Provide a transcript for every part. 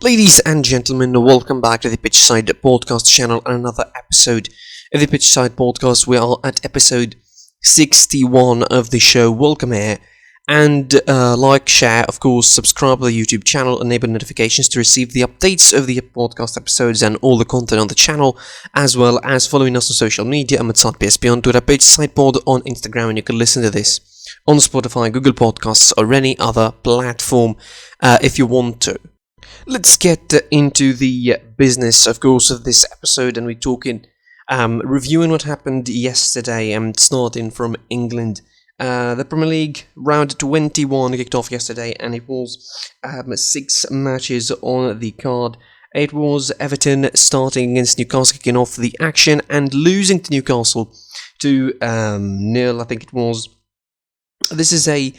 Ladies and gentlemen, welcome back to the Pitchside Podcast channel and another episode of the Pitchside Podcast. We are at episode 61 of the show. Welcome here. And like, share, of course, subscribe to the YouTube channel, enable notifications to receive the updates of the podcast episodes and all the content on the channel, as well as following us on social media. I'm at PSP on Twitter, Pitchside Pod on Instagram, and you can listen to this on Spotify, Google Podcasts, or any other platform if you want to. Let's get into the business, of course, of this episode, and we're talking, reviewing what happened yesterday, and starting from England. The Premier League round 21 kicked off yesterday, and it was 6 matches on the card. It was Everton starting against Newcastle, kicking off the action and losing to Newcastle 2-0. I think it was. This is a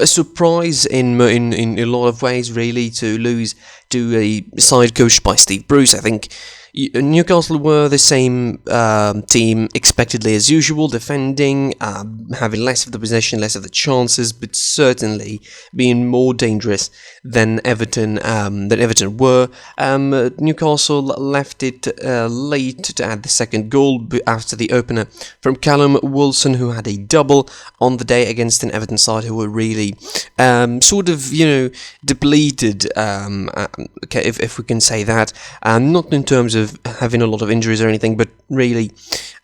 surprise in a lot of ways, really, to lose to a side coached by Steve Bruce. I think Newcastle were the same team expectedly as usual, defending, having less of the possession, less of the chances, but certainly being more dangerous than Everton were. Newcastle left it late to add the second goal after the opener from Callum Wilson, who had a double on the day against an Everton side who were really depleted, if we can say that, not in terms of having a lot of injuries or anything, but really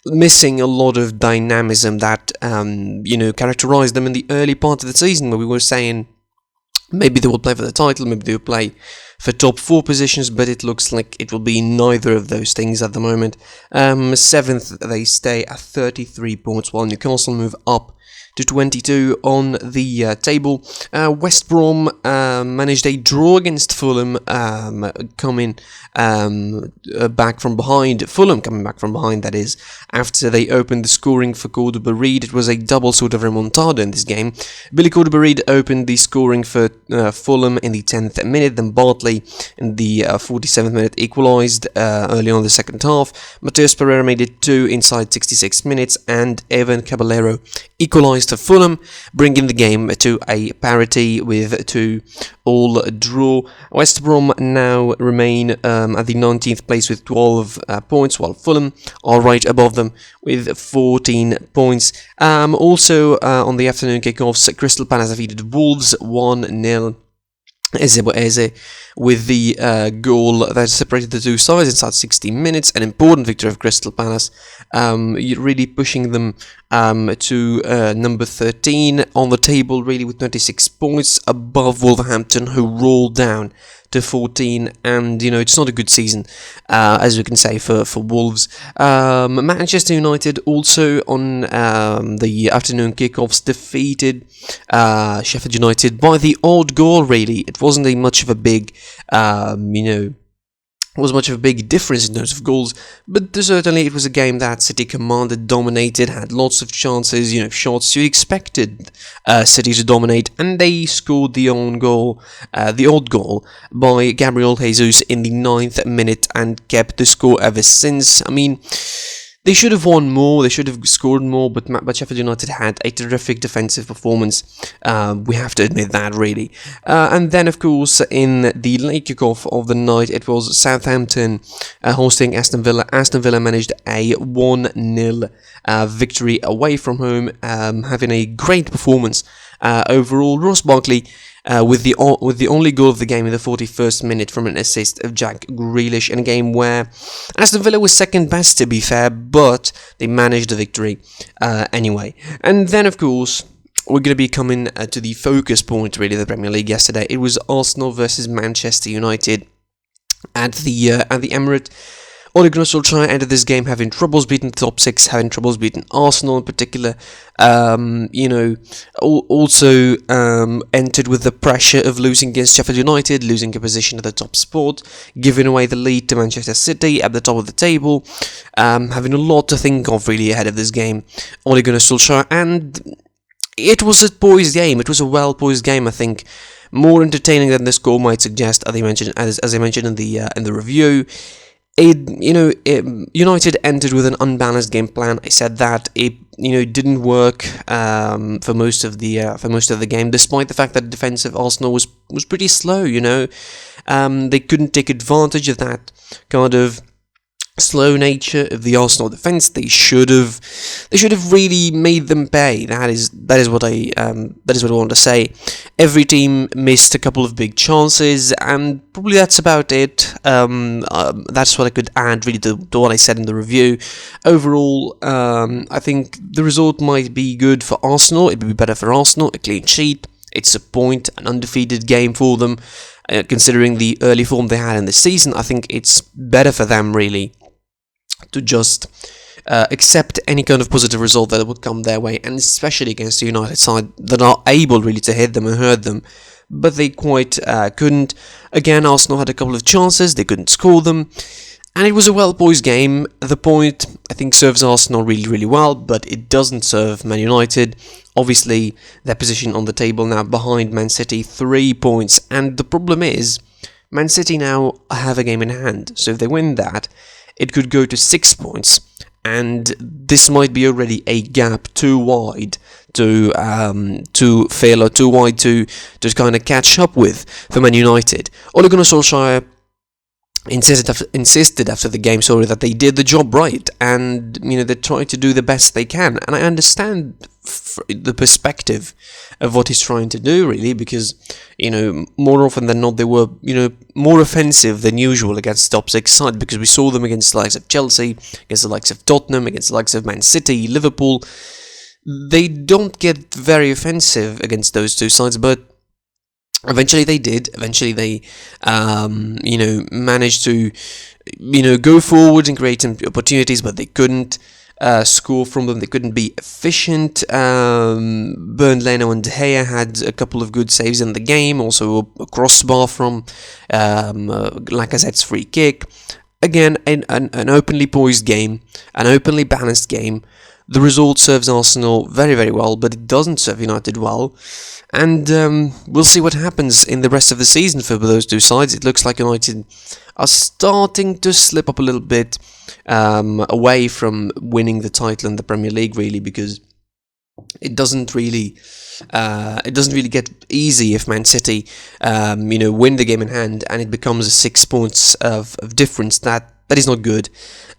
missing a lot of dynamism that characterized them in the early part of the season, where we were saying maybe they will play for the title, maybe they will play for top 4 positions, but it looks like it will be neither of those things at the moment. 7th, they stay at 33 points, while Newcastle move up to 22 on the table. West Brom managed a draw against Fulham, coming back from behind. Fulham coming back from behind, that is, after they opened the scoring for Cordoba-Reid. It was a double sort of remontada in this game. Billy Cordoba-Reid opened the scoring for Fulham in the 10th minute, then Bartley in the 47th minute equalised early on in the second half. Mateus Pereira made it 2 inside 66 minutes, and Evan Caballero equalised for Fulham, bringing the game to a parity with 2-all draw. West Brom now remain at the 19th place with 12 points, while Fulham are right above them with 14 points. Also on the afternoon kickoffs, Crystal Palace defeated Wolves 1-0. Eze with the goal that separated the two sides inside 60 minutes. An important victory of Crystal Palace, really pushing them to number 13 on the table, really, with 26 points above Wolverhampton, who rolled down to 14, and it's not a good season, as we can say, for Wolves. Manchester United also on the afternoon kickoffs defeated Sheffield United by the odd goal. Really, it wasn't much of a big difference in terms of goals, but certainly it was a game that City commanded, dominated, had lots of chances, shots you expected City to dominate, and they scored the odd goal by Gabriel Jesus in the 9th minute and kept the score ever since. I mean, they should have won more, they should have scored more, but Sheffield United had a terrific defensive performance. We have to admit that, really. And then, of course, in the late kickoff of the night, it was Southampton hosting Aston Villa. Aston Villa managed a 1-0 victory away from home, having a great performance overall. Ross Barkley with the only goal of the game in the 41st minute from an assist of Jack Grealish, in a game where Aston Villa was second best, to be fair, but they managed the victory anyway. And then, of course, we're going to be coming to the focus point, really, of the Premier League yesterday. It was Arsenal versus Manchester United at the Emirates. Ole Gunnar Solskjaer ended this game having troubles beating the top 6, having troubles beating Arsenal in particular. Also entered with the pressure of losing against Sheffield United, losing a position at the top spot, giving away the lead to Manchester City at the top of the table, having a lot to think of, really, ahead of this game. Ole Gunnar Solskjaer, and it was a poised game. It was a well-poised game, I think. More entertaining than the score might suggest, as I mentioned in the review. United entered with an unbalanced game plan. I said that it didn't work for most of the game, despite the fact that defensive Arsenal was pretty slow. They couldn't take advantage of that kind of slow nature of the Arsenal defense. They should have really made them pay. That is what I want to say. Every team missed a couple of big chances, and probably that's about it. That's what I could add really to what I said in the review. Overall, I think the result might be good for Arsenal. It would be better for Arsenal, a clean sheet. It's a point, an undefeated game for them. Considering the early form they had in the season, I think it's better for them really to just accept any kind of positive result that would come their way, and especially against the United side that are able really to hit them and hurt them, but they quite couldn't. Again, Arsenal had a couple of chances, they couldn't score them, and it was a well-poised game. The point, I think, serves Arsenal really, really well, but it doesn't serve Man United. Obviously, their position on the table now behind Man City, 3 points, and the problem is, Man City now have a game in hand, so if they win that, it could go to 6 points, and this might be already a gap too wide to fail, or too wide to kind of catch up with for Man United. Ole Gunnar Solskjaer insisted after the game, that they did the job right, and they tried to do the best they can, and I understand the perspective of what he's trying to do really, because more often than not they were more offensive than usual against the top 6 side, because we saw them against the likes of Chelsea, against the likes of Tottenham, against the likes of Man City, Liverpool. They don't get very offensive against those two sides, but eventually they did. Eventually they, managed to, go forward and create some opportunities, but they couldn't score from them. They couldn't be efficient. Bernd Leno and De Gea had a couple of good saves in the game. Also a crossbar from Lacazette's free kick. Again, an openly poised game, an openly balanced game. The result serves Arsenal very, very well, but it doesn't serve United well. And we'll see what happens in the rest of the season for those two sides. It looks like United are starting to slip up a little bit away from winning the title in the Premier League, really, because it doesn't really get easy if Man City win the game in hand, and it becomes a 6 points of difference. That is not good.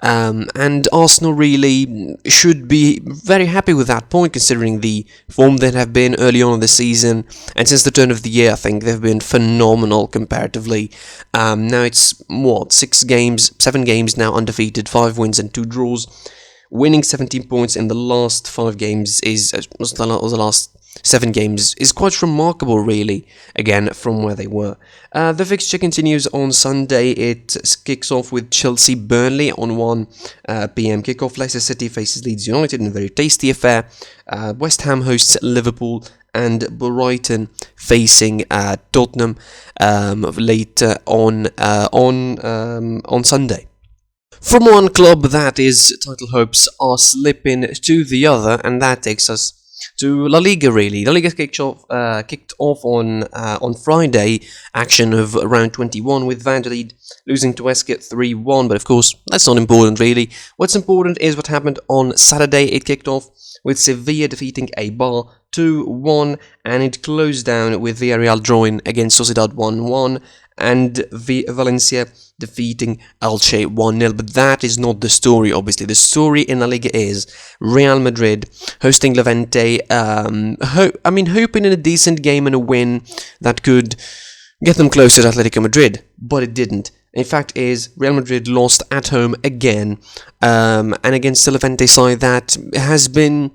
And Arsenal really should be very happy with that point, considering the form they have been early on in the season, and since the turn of the year I think they've been phenomenal comparatively. Now it's 7 games now undefeated, 5 wins and 2 draws, winning 17 points in the last 5 games was the last 7 games is quite remarkable, really, again, from where they were. The fixture continues on Sunday. It kicks off with Chelsea-Burnley on 1 p.m. kickoff. Leicester City faces Leeds United in a very tasty affair. West Ham hosts Liverpool, and Brighton facing Tottenham later on Sunday. From one club, that is, title hopes are slipping to the other, and that takes us to La Liga, really. La Liga kicked off on Friday, action of round 21, with Valladolid losing to Huesca 3-1, but of course, that's not important, really. What's important is what happened on Saturday. It kicked off with Sevilla defeating Eibar 2-1, and it closed down with Villarreal drawing against Sociedad 1-1, and Valencia defeating Elche 1-0. But that is not the story, obviously. The story in La Liga is Real Madrid hosting Levante, hoping in a decent game and a win that could get them closer to Atletico Madrid, but it didn't. In fact, Real Madrid lost at home again, and against the Levante side that has been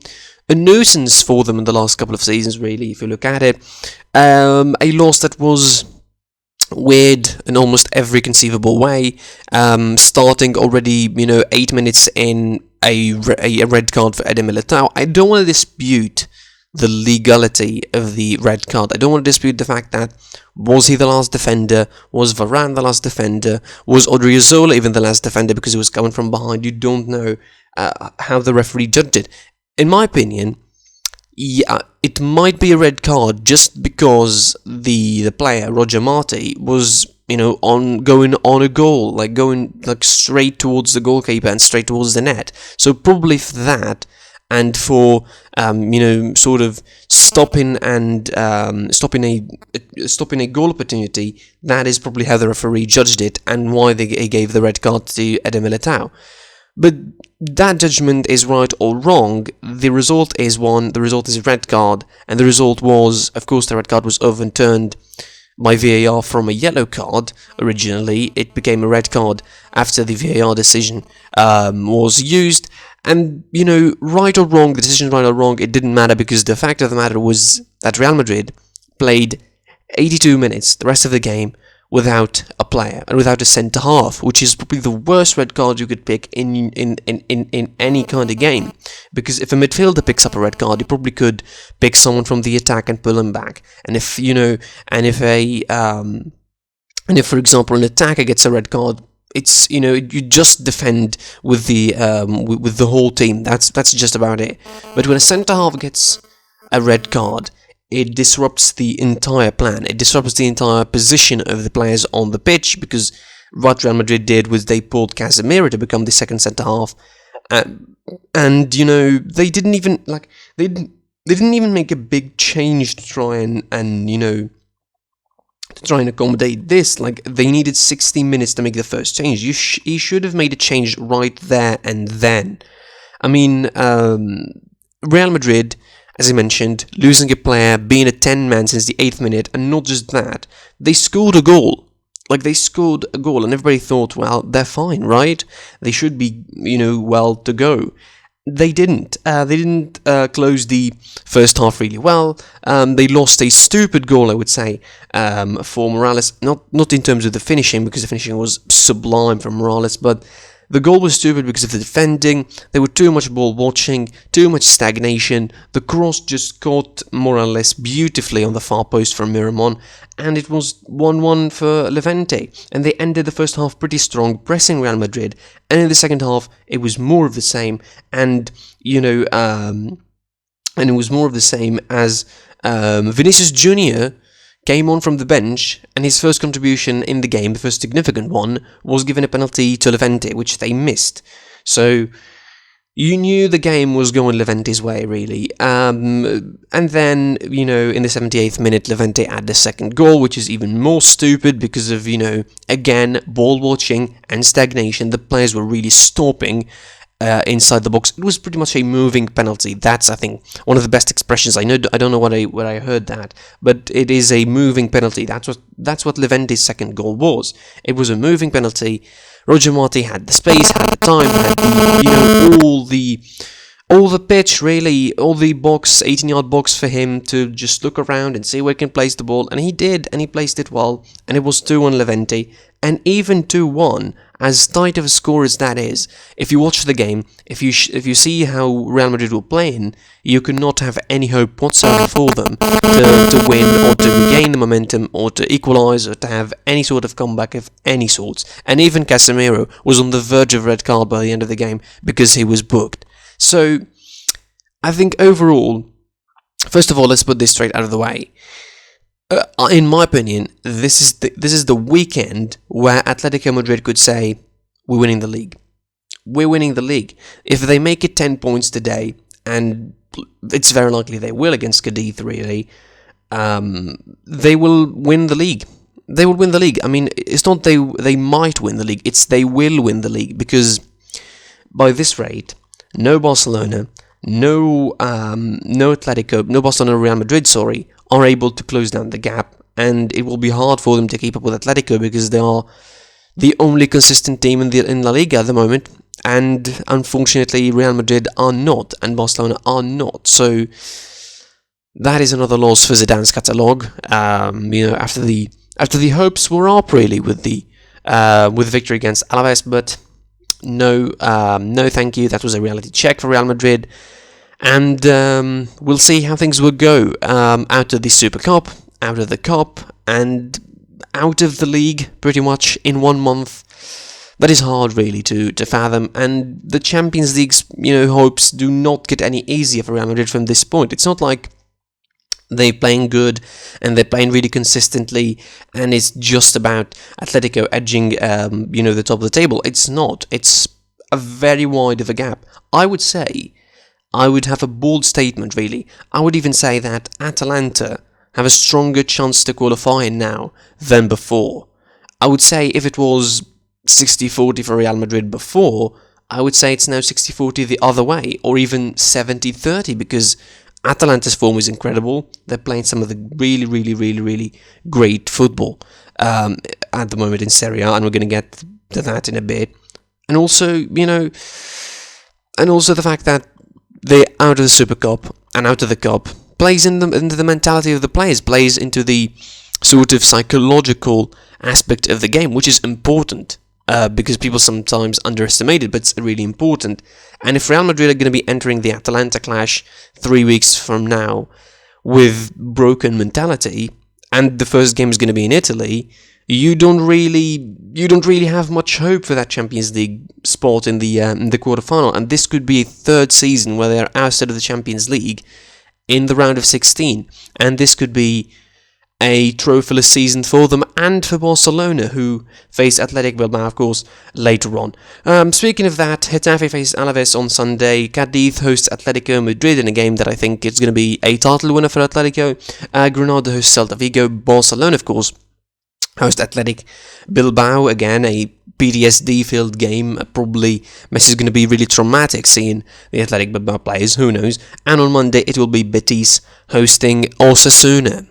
a nuisance for them in the last couple of seasons, really, if you look at it. A loss that was weird in almost every conceivable way, starting already, 8 minutes in a red card for Eder Militao. I don't want to dispute the legality of the red card. I don't want to dispute the fact that, was he the last defender? Was Varane the last defender? Was Odriozola even the last defender because he was coming from behind? You don't know how the referee judged it. In my opinion, yeah, it might be a red card just because the player, Roger Marti, was, going on a goal, going straight towards the goalkeeper and straight towards the net. So probably for that, and for sort of stopping a goal opportunity. That is probably how the referee judged it, and why they gave the red card to Eder Militao. But that judgment is right or wrong. The result is one. The result is a red card, and the result was, of course, the red card was overturned by VAR from a yellow card. Originally, it became a red card after the VAR decision was used. And, right or wrong, the decision right or wrong, it didn't matter, because the fact of the matter was that Real Madrid played 82 minutes, the rest of the game, without a player and without a centre half, which is probably the worst red card you could pick in any kind of game. Because if a midfielder picks up a red card, you probably could pick someone from the attack and pull him back. And if for example an attacker gets a red card, it's you just defend with the whole team. That's just about it. But when a centre half gets a red card, it disrupts the entire plan. It disrupts the entire position of the players on the pitch, because what Real Madrid did was they pulled Casemiro to become the second centre half, and they didn't even they didn't even make a big change to try and accommodate this. Like, they needed 60 minutes to make the first change. He should have made a change right there and then. I mean, Real Madrid, as I mentioned, losing a player, being a 10-man since the 8th minute, and not just that, they scored a goal. They scored a goal, and everybody thought, well, they're fine, right? They should be, well to go. They didn't. They didn't close the first half really well. They lost a stupid goal, I would say, for Morales. Not in terms of the finishing, because the finishing was sublime from Morales, but the goal was stupid because of the defending. There were too much ball watching, too much stagnation. The cross just caught Morales beautifully on the far post from Miramon, and it was 1-1 for Levante. And they ended the first half pretty strong, pressing Real Madrid. And in the second half, it was more of the same. And it was more of the same as Vinicius Junior came on from the bench, and his first contribution in the game, the first significant one, was given a penalty to Levante, which they missed. So you knew the game was going Levante's way, really. And then, in the 78th minute, Levante had the second goal, which is even more stupid because of, again, ball watching and stagnation. The players were really stopping inside the box. It was pretty much a moving penalty. That's, I think, one of the best expressions. I don't know where I heard that, but it is a moving penalty. That's what Levante's second goal was. It was a moving penalty. Roger Marti had the space, had the time, had the all the pitch, really, all the box, 18-yard box for him to just look around and see where he can place the ball, and he did, and he placed it well, and it was 2-1 Levante, and even 2-1, as tight of a score as that is, if you watch the game, if you see how Real Madrid were playing, you could not have any hope whatsoever for them to win, or to regain the momentum, or to equalise, or to have any sort of comeback of any sorts. And even Casemiro was on the verge of red card by the end of the game, because he was booked. So, I think overall, first of all, let's put this straight out of the way. In my opinion, this is the weekend where Atletico Madrid could say, we're winning the league. We're winning the league. If they make it 10 points today, and it's very likely they will against Cadiz, really, they will win the league. They will win the league. I mean, it's not they might win the league, it's they will win the league, because by this rate, no Barcelona, no Atletico, no Barcelona, Real Madrid, are able to close down the gap, and it will be hard for them to keep up with Atletico, because they are the only consistent team in La Liga at the moment, and unfortunately Real Madrid are not, and Barcelona are not. So that is another loss for Zidane's catalogue. After the hopes were up really with the victory against Alaves, but no thank you. That was a reality check for Real Madrid, and we'll see how things will go out of the Super Cup, out of the Cup, and out of the league pretty much in 1 month. That is hard really to fathom, and the Champions League's hopes do not get any easier for Real Madrid from this point. It's not like they're playing good and they're playing really consistently and it's just about Atletico edging the top of the table. It's not. It's a very wide of a gap. I would say I would have a bold statement, really. I would even say that Atalanta have a stronger chance to qualify now than before. I would say if it was 60-40 for Real Madrid before, I would say it's now 60-40 the other way, or even 70-30, because Atalanta's form is incredible. They're playing some of the really great football at the moment in Serie A, and we're going to get to that in a bit. And also, the fact that they're out of the Super Cup and out of the Cup plays into the mentality of the players, plays into the sort of psychological aspect of the game, which is important. Because people sometimes underestimate it, but it's really important. And if Real Madrid are going to be entering the Atalanta clash 3 weeks from now with broken mentality, and the first game is going to be in Italy, you don't really have much hope for that Champions League spot in the quarterfinal. And this could be a third season where they are ousted of the Champions League in the round of 16, and this could be a trophyless season for them and for Barcelona, who face Athletic Bilbao, of course, later on. Speaking of that, Getafe face Alaves on Sunday. Cadiz hosts Atletico Madrid in a game that I think is going to be a title winner for Atletico. Granada hosts Celta Vigo. Barcelona, of course, host Athletic Bilbao. Again, a PTSD-filled game. Probably Messi is going to be really traumatic seeing the Athletic Bilbao players. Who knows? And on Monday, it will be Betis hosting Osasuna.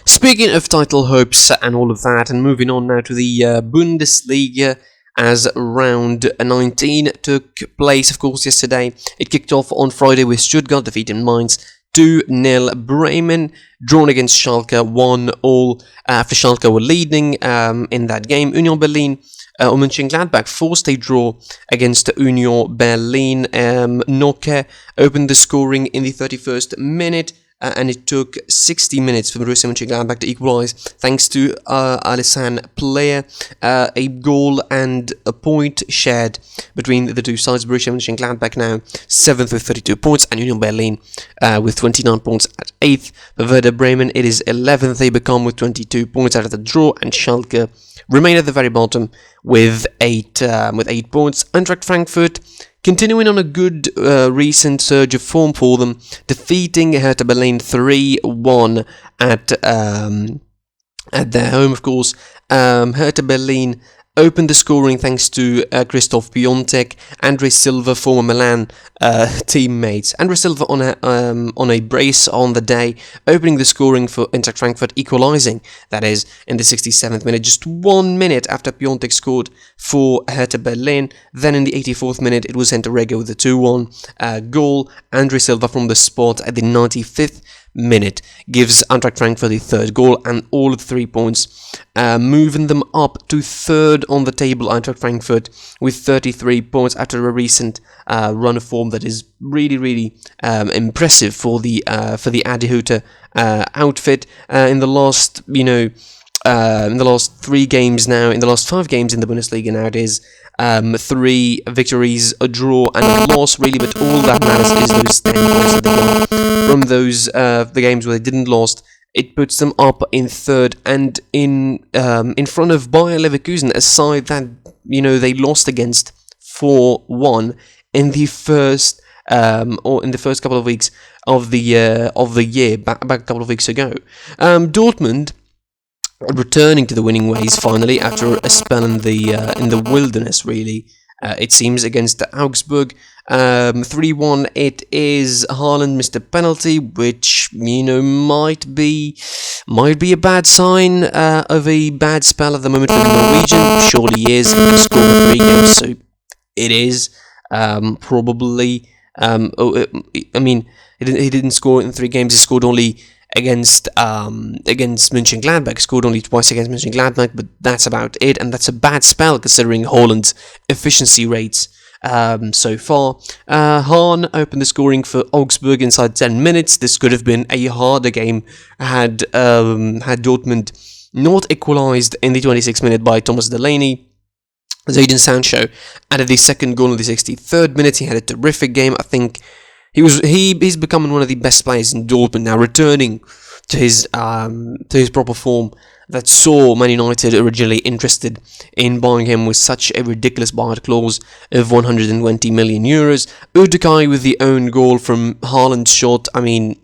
Speaking of title hopes and all of that, and moving on now to the Bundesliga, as round 19 took place, of course, yesterday. It kicked off on Friday with Stuttgart defeating Mainz 2-0. Bremen drawn against Schalke 1-1 after Schalke were leading in that game. Union Berlin or Mönchengladbach forced a draw against Union Berlin. Noke opened the scoring in the 31st minute. And it took 60 minutes for Borussia Mönchengladbach to equalise, thanks to Alisson Player. A goal and a point shared between the two sides. Borussia Mönchengladbach now 7th with 32 points, and Union Berlin with 29 points at 8th. For Werder Bremen, it is 11th. They become with 22 points out of the draw, and Schalke remain at the very bottom with 8 points. Eintracht Frankfurt continuing on a good recent surge of form for them, defeating Hertha Berlin 3-1 at their home, of course. Hertha Berlin opened the scoring thanks to Christoph Piontek, Andre Silva, former Milan teammates. Andre Silva on a brace on the day, opening the scoring for Eintracht Frankfurt, equalising, that is, in the 67th minute, just 1 minute after Piontek scored for Hertha Berlin. Then in the 84th minute, it was Centerrego with the 2-1 goal. Andre Silva from the spot at the 95th minute gives Eintracht Frankfurt the third goal and all of 3 points, moving them up to third on the table. Eintracht Frankfurt with 33 points after a recent run of form that is really impressive for the Adi Hütter outfit. In the last 3 games now, in the last 5 games in the Bundesliga now, it is 3 victories, a draw, and a loss, really, but all that matters is those 10 points that they got from those the games where they didn't lost. It puts them up in third and in front of Bayer Leverkusen, a side that they lost against 4-1 in the first couple of weeks of the year back a couple of weeks ago. Dortmund returning to the winning ways finally after a spell in the wilderness, really. It seems, against Augsburg. 3-1. It is Haaland missed a penalty, which might be a bad sign of a bad spell at the moment for the Norwegian. Surely is. He scored 3 games, so it is probably. He didn't score in 3 games. He scored only against Mönchengladbach, scored only twice against Mönchengladbach, but that's about it, and that's a bad spell considering Haaland's efficiency rates so far. Hahn opened the scoring for Augsburg inside 10 minutes. This could have been a harder game had Dortmund not equalised in the 26th minute by Thomas Delaney. Jadon Sancho added the second goal in the 63rd minute. He had a terrific game. I think he's becoming one of the best players in Dortmund now, returning to his proper form that saw Man United originally interested in buying him with such a ridiculous buyout clause of 120 million euros. Udekai with the own goal from Haaland's shot. I mean,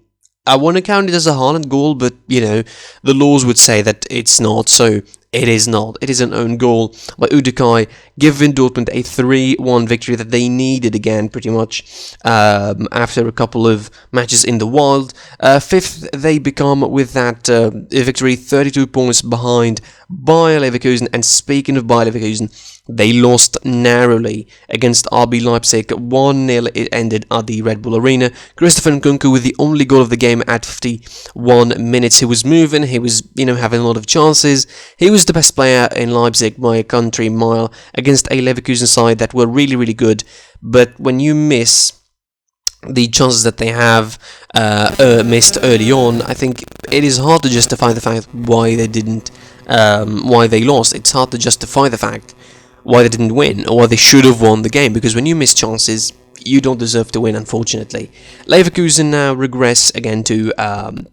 I want to count it as a Haaland goal, but, the laws would say that it's not, so it is not. It is an own goal by Udekai, giving Dortmund a 3-1 victory that they needed again, pretty much, after a couple of matches in the wild. Fifth, they become, with that victory, 32 points behind Bayer Leverkusen, and speaking of Bayer Leverkusen, they lost narrowly against RB Leipzig. 1-0 it ended at the Red Bull Arena. Christopher Nkunku with the only goal of the game at 51 minutes. He was moving, he was, having a lot of chances. He was the best player in Leipzig by a country mile against a Leverkusen side that were really, really good. But when you miss the chances that they have missed early on, I think it is hard to justify the fact why they didn't, why they lost. It's hard to justify the fact why they didn't win, or why they should have won the game, because when you miss chances, you don't deserve to win, unfortunately. Leverkusen now regress again to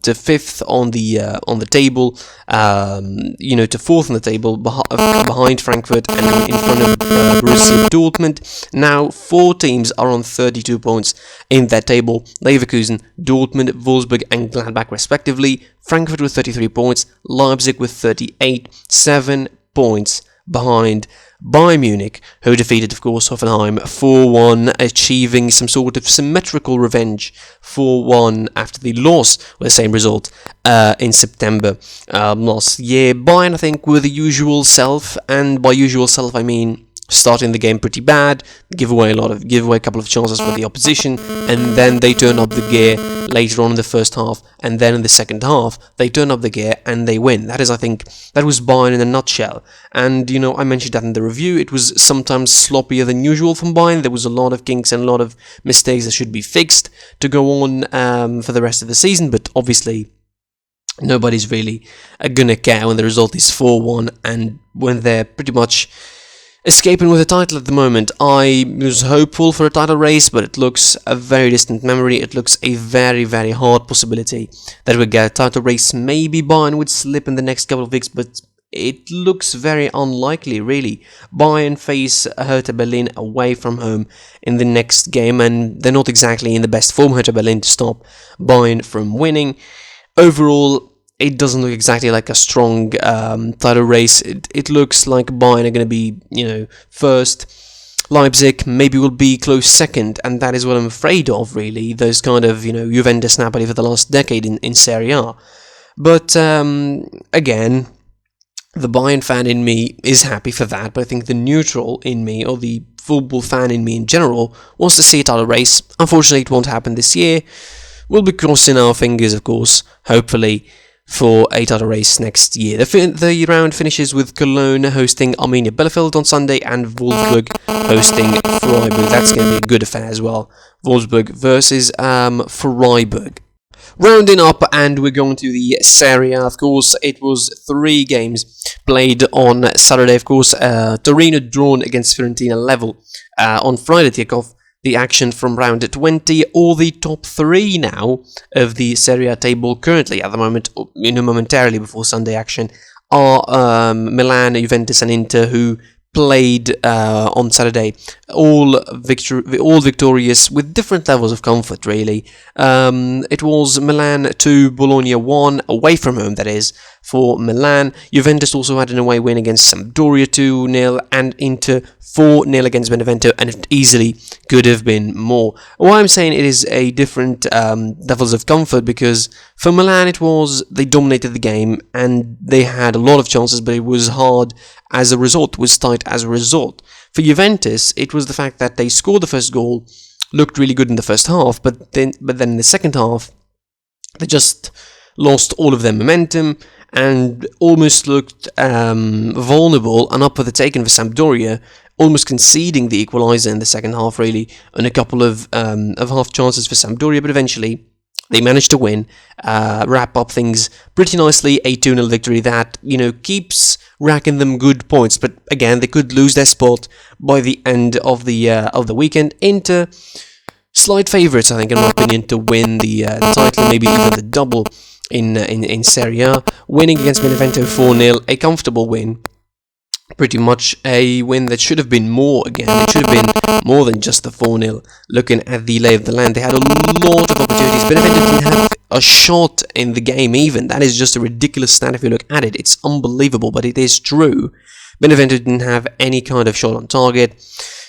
fifth on the table, to fourth on the table, behind Frankfurt and in front of Borussia Dortmund. Now 4 teams are on 32 points in that table: Leverkusen, Dortmund, Wolfsburg and Gladbach respectively. Frankfurt with 33 points, Leipzig with 38, 7 points behind Bayern Munich, who defeated, of course, Hoffenheim 4-1, achieving some sort of symmetrical revenge 4-1 after the loss with the same result in September last year. Bayern, I think, were the usual self, and by usual self I mean starting the game pretty bad, give away a couple of chances for the opposition, and then they turn up the gear later on in the first half, and then in the second half they turn up the gear and they win. That was Bayern in a nutshell. And I mentioned that in the review. It was sometimes sloppier than usual from Bayern. There was a lot of kinks and a lot of mistakes that should be fixed to go on for the rest of the season, but obviously nobody's really gonna care when the result is 4-1 and when they're pretty much escaping with a title at the moment. I was hopeful for a title race, but it looks a very distant memory. It looks a very, very hard possibility that we get a title race. Maybe Bayern would slip in the next couple of weeks, but it looks very unlikely, really. Bayern face Hertha Berlin away from home in the next game, and they're not exactly in the best form, Hertha Berlin, to stop Bayern from winning. Overall, it doesn't look exactly like a strong title race. It looks like Bayern are going to be, first. Leipzig maybe will be close second, and that is what I'm afraid of, really. Those kind of, Juventus Napoli for the last decade in Serie A. But, again, the Bayern fan in me is happy for that, but I think the neutral in me, or the football fan in me in general, wants to see a title race. Unfortunately, it won't happen this year. We'll be crossing our fingers, of course, hopefully, for a title race next year. The round finishes with Cologne hosting Arminia Bielefeld on Sunday and Wolfsburg hosting Freiburg. That's going to be a good affair as well. Wolfsburg versus Freiburg. Rounding up, and we're going to the Serie A. Of course, it was 3 games played on Saturday. Of course, Torino drawn against Fiorentina level on Friday to kick off the action from round 20. All the top 3 now of the Serie A table currently at the moment, momentarily before Sunday action, are Milan, Juventus and Inter, who played on Saturday, all victorious with different levels of comfort, really. It was Milan 2, Bologna 1, away from home, that is, for Milan. Juventus also had an away win against Sampdoria 2-0, and Inter 4-0 against Benevento, and it easily could have been more. Why I'm saying it is a different levels of comfort, because for Milan they dominated the game, and they had a lot of chances, but it was hard as a result, was tight as a result. For Juventus, it was the fact that they scored the first goal, looked really good in the first half, but then in the second half, they just lost all of their momentum and almost looked vulnerable and up for the taking for Sampdoria, almost conceding the equaliser in the second half, really, and a couple of half chances for Sampdoria, but eventually they managed to win, wrap up things pretty nicely, a 2-0 victory that, keeps racking them good points, but again, they could lose their spot by the end of the weekend. Inter, slight favourites, I think, in my opinion, to win the title, maybe even the double. in Serie A, winning against Benevento 4-0, a comfortable win. Pretty much a win that should have been more again. It should have been more than just the 4-0. Looking at the lay of the land, they had a lot of opportunities. Benevento didn't have a shot in the game even. That is just a ridiculous stat if you look at it. It's unbelievable, but it is true. Benevento didn't have any kind of shot on target.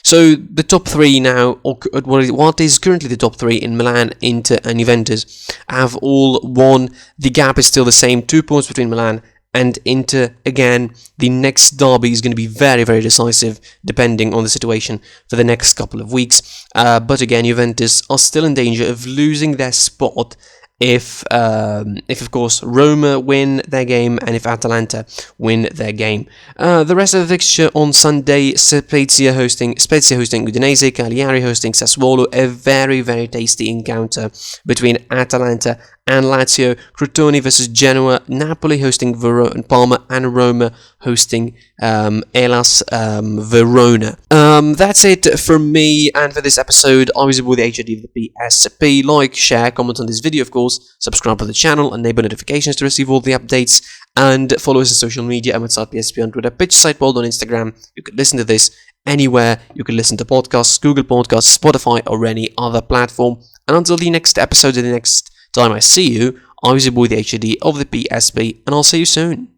So the top three now, or what is currently the top three in Milan, Inter and Juventus, have all won. The gap is still the same, 2 points between Milan and Inter. Again, the next derby is going to be very, very decisive, depending on the situation for the next couple of weeks. But again, Juventus are still in danger of losing their spot if of course Roma win their game and if Atalanta win their game. The rest of the fixture on Sunday: Spezia hosting Udinese, Cagliari hosting Sassuolo. A very, very tasty encounter between Atalanta and Lazio, Crotone versus Genoa, Napoli hosting Parma, and Roma hosting Hellas Verona. That's it from me and for this episode. I was with the HOD of the PSP. Like, share, comment on this video, of course, subscribe to the channel, enable notifications to receive all the updates, and follow us on social media. I'm at PSP on Twitter, Pitch Sideboard on Instagram. You could listen to this anywhere. You can listen to podcasts, Google Podcasts, Spotify, or any other platform. And until the next episode, the next time I see you, I was your boy, the HOD of the PSP, and I'll see you soon.